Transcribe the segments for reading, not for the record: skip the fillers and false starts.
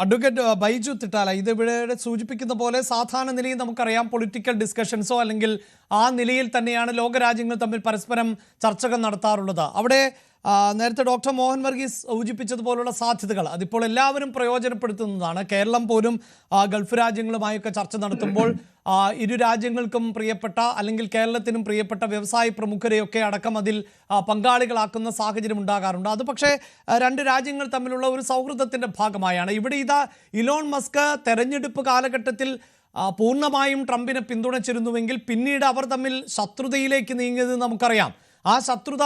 Advocate Baiju തിട്ടാല ഇത് ഇവിടെ സൂചിപ്പിക്കുന്ന പോലെ സാധാരണ നിലയിൽ നമുക്കറിയാം പൊളിറ്റിക്കൽ ഡിസ്കഷൻസോ അല്ലെങ്കിൽ ആ നിലയിൽ തന്നെയാണ് ലോകരാജ്യങ്ങൾ തമ്മിൽ പരസ്പരം ചർച്ചകൾ നടത്താറുള്ളത്. അവിടെ നേരത്തെ ഡോക്ടർ മോഹൻ വർഗീസ് സൂചിപ്പിച്ചതുപോലുള്ള സാധ്യതകൾ അതിപ്പോൾ എല്ലാവരും പ്രയോജനപ്പെടുത്തുന്നതാണ്. കേരളം പോലും ഗൾഫ് രാജ്യങ്ങളുമായൊക്കെ ചർച്ച നടത്തുമ്പോൾ ഇരു രാജ്യങ്ങൾക്കും പ്രിയപ്പെട്ട അല്ലെങ്കിൽ കേരളത്തിനും പ്രിയപ്പെട്ട വ്യവസായ പ്രമുഖരെയൊക്കെ അടക്കം അതിൽ പങ്കാളികളാക്കുന്ന സാഹചര്യം ഉണ്ടാകാറുണ്ട്. അത് പക്ഷേ രണ്ട് രാജ്യങ്ങൾ തമ്മിലുള്ള ഒരു സൗഹൃദത്തിൻ്റെ ഭാഗമായാണ്. ഇവിടെ ഇതാ ഇലോൺ മസ്ക് തെരഞ്ഞെടുപ്പ് കാലഘട്ടത്തിൽ പൂർണ്ണമായും ട്രംപിനെ പിന്തുണച്ചിരുന്നുവെങ്കിൽ പിന്നീട് അവർ തമ്മിൽ ശത്രുതയിലേക്ക് നീങ്ങിയത് നമുക്കറിയാം. ആ ശത്രുത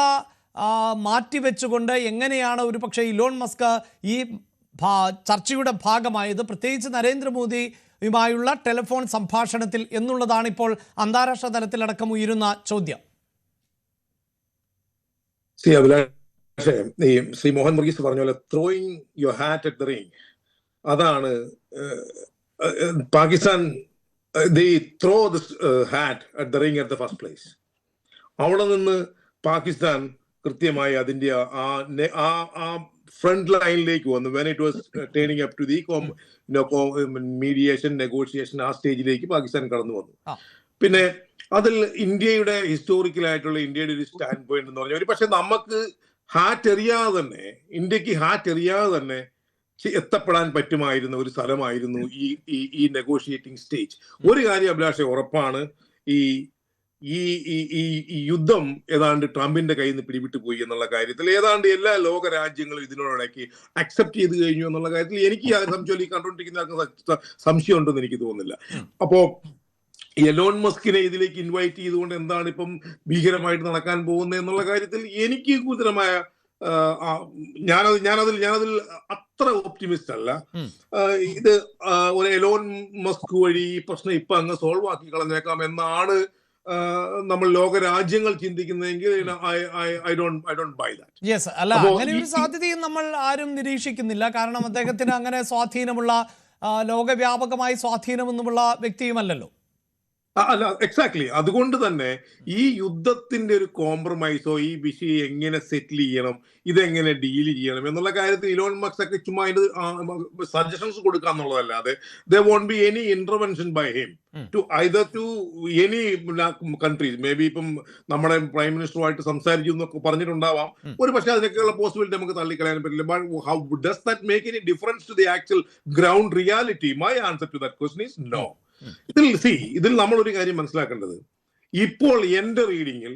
മാറ്റിവെച്ചുകൊണ്ട് എങ്ങനെയാണ് ഒരു പക്ഷേ ഇലോൺ മസ്ക് ഈ ചർച്ചയുടെ ഭാഗമായത്, പ്രത്യേകിച്ച് നരേന്ദ്രമോദിയുമായുള്ള ടെലിഫോൺ സംഭാഷണത്തിൽ എന്നുള്ളതാണ് ഇപ്പോൾ അന്താരാഷ്ട്ര തലത്തിലടക്കം ഉയരുന്ന ചോദ്യം. ശ്രീ മോഹൻ വർഗീസ് പറഞ്ഞ പോലെ throwing your hat at the ring, അതാണ് Pakistan throw this hat at the ring at the first place. അവിടെ നിന്ന് പാകിസ്ഥാൻ കൃത്യമായി അതിന്റെ ആ ഫ്രണ്ട് ലൈനിലേക്ക് വന്നു. When it was turning up to the mediation negotiation, ആ സ്റ്റേജിലേക്ക് പാകിസ്ഥാൻ കടന്നു വന്നു. പിന്നെ അതിൽ ഇന്ത്യയുടെ ഹിസ്റ്റോറിക്കലായിട്ടുള്ള ഇന്ത്യയുടെ ഒരു സ്റ്റാൻഡ് പോയിന്റ് എന്ന് പറഞ്ഞാൽ, പക്ഷെ നമുക്ക് ഹാറ്റ് എറിയാതെ തന്നെ, ഇന്ത്യക്ക് ഹാറ്റ് എറിയാതെ തന്നെ എത്തപ്പെടാൻ പറ്റുമായിരുന്ന ഒരു സ്ഥലമായിരുന്നു ഈ നെഗോഷിയേറ്റിംഗ് സ്റ്റേജ്. ഒരു കാര്യം അഭിലാഷ ഉറപ്പാണ്, ഈ യുദ്ധം ഏതാണ്ട് ട്രംപിന്റെ കയ്യിൽ നിന്ന് പിടിവിട്ടു പോയി എന്നുള്ള കാര്യത്തിൽ ഏതാണ്ട് എല്ലാ ലോക രാജ്യങ്ങളും ഇതിനോടൊക്കെ അക്സെപ്റ്റ് ചെയ്ത് കഴിഞ്ഞു എന്നുള്ള കാര്യത്തിൽ എനിക്ക് സംശയം, കണ്ടുകൊണ്ടിരിക്കുന്ന സംശയം ഉണ്ടെന്ന് എനിക്ക് തോന്നുന്നില്ല. അപ്പോ എലോൺ മസ്കിനെ ഇതിലേക്ക് ഇൻവൈറ്റ് ചെയ്തുകൊണ്ട് എന്താണ് ഇപ്പം ഭീകരമായിട്ട് നടക്കാൻ പോകുന്നത് എന്നുള്ള കാര്യത്തിൽ എനിക്ക് ഗുരുതരമായ ഞാനതിൽ അത്ര ഓപ്റ്റിമിസ്റ്റ് അല്ല. ഇത് ഒരു എലോൺ മസ്ക് വഴി ഈ പ്രശ്നം ഇപ്പൊ അങ്ങ് സോൾവ് ആക്കി കളഞ്ഞേക്കാം എന്നാണ് നമ്മൾ ലോക രാജ്യങ്ങൾ ചിന്തിക്കുന്നതെങ്കിൽ I don't buy that. Yes, അല്ല അങ്ങനെ ഒരു സാധ്യതയും നമ്മൾ ആരും നിരീക്ഷിക്കുന്നില്ല. കാരണം അദ്ദേഹത്തിന് അങ്ങനെ സ്വാധീനമുള്ള ലോകവ്യാപകമായി സ്വാധീനമൊന്നുമുള്ള വ്യക്തിയുമല്ലല്ലോ. അല്ല, എക്സാക്ട്ലി. അതുകൊണ്ട് തന്നെ ഈ യുദ്ധത്തിന്റെ ഒരു കോംപ്രമൈസോ ഈ വിഷയം എങ്ങനെ സെറ്റിൽ ചെയ്യണം, ഇതെങ്ങനെ ഡീൽ ചെയ്യണം എന്നുള്ള കാര്യത്തിൽ ഇലോൺ മസ്ക് ഒക്കെ ചുമ്മാ അതിന് suggestions കൊടുക്കാന്നുള്ളതല്ലാതെ there won't be any intervention by him to either to any countries. May be ഇപ്പം നമ്മുടെ പ്രൈം മിനിസ്റ്ററുമായിട്ട് സംസാരിച്ചു എന്നൊക്കെ പറഞ്ഞിട്ടുണ്ടാവാം. ഒരു പക്ഷേ അതിനൊക്കെയുള്ള പോസിബിലിറ്റി നമുക്ക് തള്ളിക്കളയാൻ പറ്റില്ല. But how does that make any difference to the actual ground reality? My answer to that question is no. ഇതിൽ നമ്മളൊരു കാര്യം മനസ്സിലാക്കേണ്ടത്, ഇപ്പോൾ എന്റെ റീഡിങ്ങിൽ